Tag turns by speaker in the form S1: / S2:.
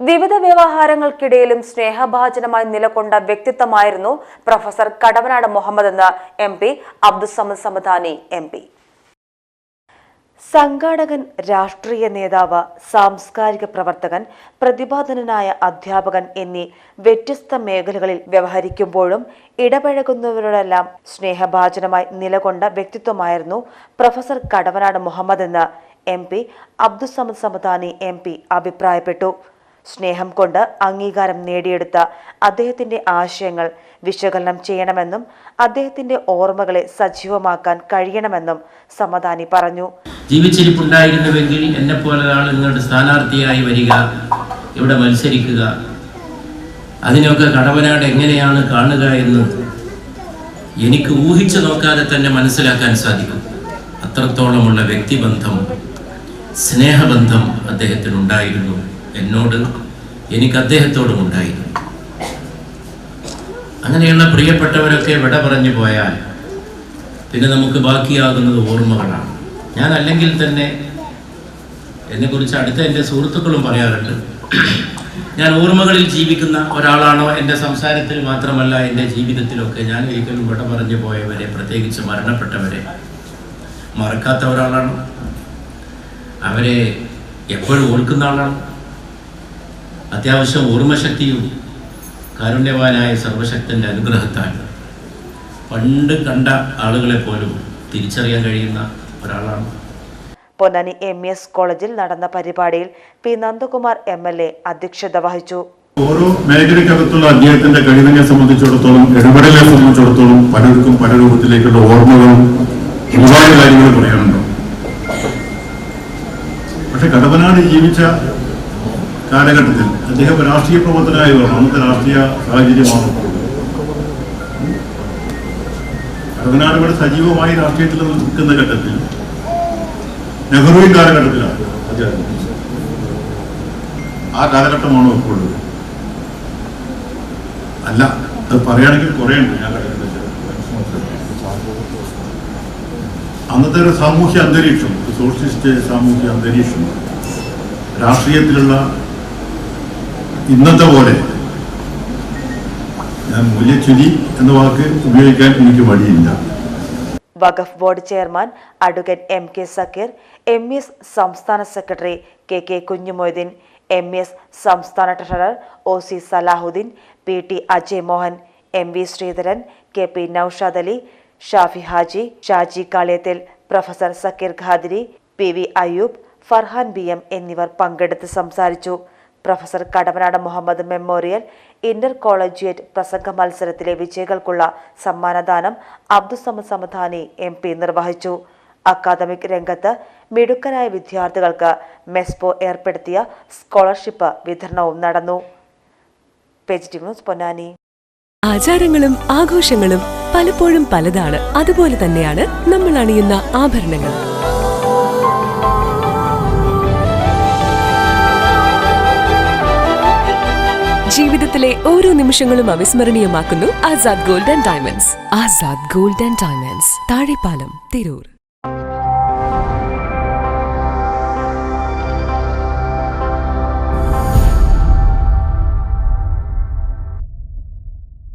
S1: വിവിധ വ്യവഹാരങ്ങൾക്കിടയിലും സ്നേഹഭാജനമായി നിലകൊണ്ട വ്യക്തിത്വമായിരുന്നു പ്രൊഫസർ കടവനാട് മുഹമ്മദ് എന്ന MP Abdussamad Samadani MP. സംഘാടകൻ, രാഷ്ട്രീയ നേതാവ്, സാംസ്കാരിക പ്രവർത്തകൻ, പ്രതിഭാധനനായ അധ്യാപകൻ എന്നീ വ്യത്യസ്ത മേഖലകളിൽ വ്യവഹരിക്കുമ്പോഴും ഇടപഴകുന്നവരോടെല്ലാം സ്നേഹഭാജനമായി നിലകൊണ്ട വ്യക്തിത്വമായിരുന്നു പ്രൊഫസർ കടവനാട് മുഹമ്മദ് എന്ന MP അബ്ദുസ്സമദ് സമദാനി MP അഭിപ്രായപ്പെട്ടു. സ്നേഹം കൊണ്ട് അംഗീകാരം നേടിയെടുത്ത അദ്ദേഹത്തിന്റെ ആശയങ്ങൾ വിശകലനം ചെയ്യണമെന്നും അദ്ദേഹത്തിന്റെ ഓർമ്മകളെ സജീവമാക്കാൻ കഴിയണമെന്നും സമദാനി പറഞ്ഞു.
S2: ജീവിച്ചിരിപ്പുണ്ടായിരുന്നുവെങ്കിൽ എന്നെ പോലെ ഒരാൾ നിങ്ങളുടെ സ്ഥാനാർത്ഥിയായി വരിക, ഇവിടെ മത്സരിക്കുക, അതിനൊക്കെ കടവനാട് എങ്ങനെയാണ് കാണുക എന്ന് എനിക്ക് ഊഹിച്ചു നോക്കാതെ തന്നെ മനസ്സിലാക്കാൻ സാധിക്കും. അത്രത്തോളമുള്ള വ്യക്തിബന്ധം, സ്നേഹബന്ധം അദ്ദേഹത്തിനുണ്ടായിരുന്നു. എന്നോട്, എനിക്ക് അദ്ദേഹത്തോടും ഉണ്ടായിരുന്നു. അങ്ങനെയുള്ള പ്രിയപ്പെട്ടവരൊക്കെ വിട പറഞ്ഞു പോയാൽ പിന്നെ നമുക്ക് ബാക്കിയാകുന്നത് ഓർമ്മകളാണ്. ഞാൻ അല്ലെങ്കിൽ തന്നെ എന്നെക്കുറിച്ച് അടുത്ത എൻ്റെ സുഹൃത്തുക്കളും പറയാറുണ്ട്, ഞാൻ ഓർമ്മകളിൽ ജീവിക്കുന്ന ഒരാളാണോ. എൻ്റെ സംസാരത്തിൽ മാത്രമല്ല, എൻ്റെ ജീവിതത്തിലൊക്കെ ഞാൻ ഒരിക്കലും വിട പറഞ്ഞു പോയവരെ, പ്രത്യേകിച്ച് മരണപ്പെട്ടവരെ മറക്കാത്ത ഒരാളാണ്. അവരെ എപ്പോഴും ഓർക്കുന്ന ആളാണ്. അത്യാവശ്യം ഓർമ്മശക്തിയും കാരുണ്യവാനായ സർവശക്തന്റെ അനുഗ്രഹത്താൽ പണ്ട് കണ്ട ആളുകളെ പോലും തിരിച്ചറിയാൻ കഴിയുന്ന ഒരാളാണ്.
S1: പൊന്നാനി MES കോളേജിൽ നടന്ന പരിപാടിയിൽ P. നന്ദകുമാർ MLA അധ്യക്ഷത വഹിച്ചു.
S3: ഓരോ മേഖലയ്ക്കകത്തുള്ള അദ്ദേഹത്തിന്റെ കഴിവിനെ സംബന്ധിച്ചിടത്തോളം, ഇടപെടലിനെ സംബന്ധിച്ചിടത്തോളം പലർക്കും പല രൂപത്തിലേക്കുള്ള ഓർമ്മകളും ഒരുപാട് കാര്യങ്ങൾ പറയാനുണ്ടോ. പക്ഷെ കടവനാട് ജീവിച്ച കാലഘട്ടത്തിൽ അദ്ദേഹം രാഷ്ട്രീയ പ്രവർത്തനമായി വരണം. അന്നത്തെ രാഷ്ട്രീയ സാഹചര്യമാണ്. കടവനാട് ഇവിടെ സജീവമായി രാഷ്ട്രീയത്തിൽ നിൽക്കുന്ന ഘട്ടത്തിൽ നെഹ്റുവിൻ കാലഘട്ടത്തിലാണ്. ആ കാലഘട്ടമാണോ ഇപ്പോഴും? അല്ല, അത് പറയുകയാണെങ്കിൽ കുറേ ഉണ്ട്. ഞാൻ അന്നത്തെ ഒരു സാമൂഹ്യ അന്തരീക്ഷം, സോഷ്യലിസ്റ്റ് സാമൂഹ്യ അന്തരീക്ഷം രാഷ്ട്രീയത്തിലുള്ള ഇന്നത്തെ പോലെ ഞാൻ മൂല്യച്യുതി എന്ന വാക്ക് ഉപയോഗിക്കാൻ എനിക്ക് മടിയില്ല.
S1: Waqf board chairman advocate MK Zakir, MES സംസ്ഥാന സെക്രട്ടറി KK കുഞ്ഞുമൊയ്തീൻ, MES സംസ്ഥാന treasurer OC Salahuddin, PT Ajay Mohan, MV Sreedharan, KP Noushad Ali, Shafi Haji, Shaji Kaliyathil, professor Zakir Khadiri, PV Ayyub, Farhan BM എന്നിവർ പങ്കെടുത്ത് സംസാരിച്ചു. Professor Kadavanad Muhammad memorial intercollegiate പ്രസംഗ മത്സരത്തിലെ വിജയികൾക്കുള്ള സമ്മാനദാനം അബ്ദുസ്സമദ് സമദാനി MP നിർവഹിച്ചു. അക്കാദമിക് രംഗത്ത് മിടുക്കരായ വിദ്യാർത്ഥികൾക്ക് മെസ്പോ ഏർപ്പെടുത്തിയ സ്കോളർഷിപ്പ് വിതരണവും നടന്നു. പൊന്നാനി.
S4: ആചാരങ്ങളും ആഘോഷങ്ങളും പലപ്പോഴും പലതാണ്. അതുപോലെ തന്നെയാണ് നമ്മൾ അണിയുന്ന ആഭരണങ്ങൾ. ജീവിതത്തിലെ ഓരോ നിമിഷങ്ങളും അവിസ്മരണീയമാക്കുന്നു Azad gold and diamonds. Azad gold and diamonds, Thazhepalam, Tirur.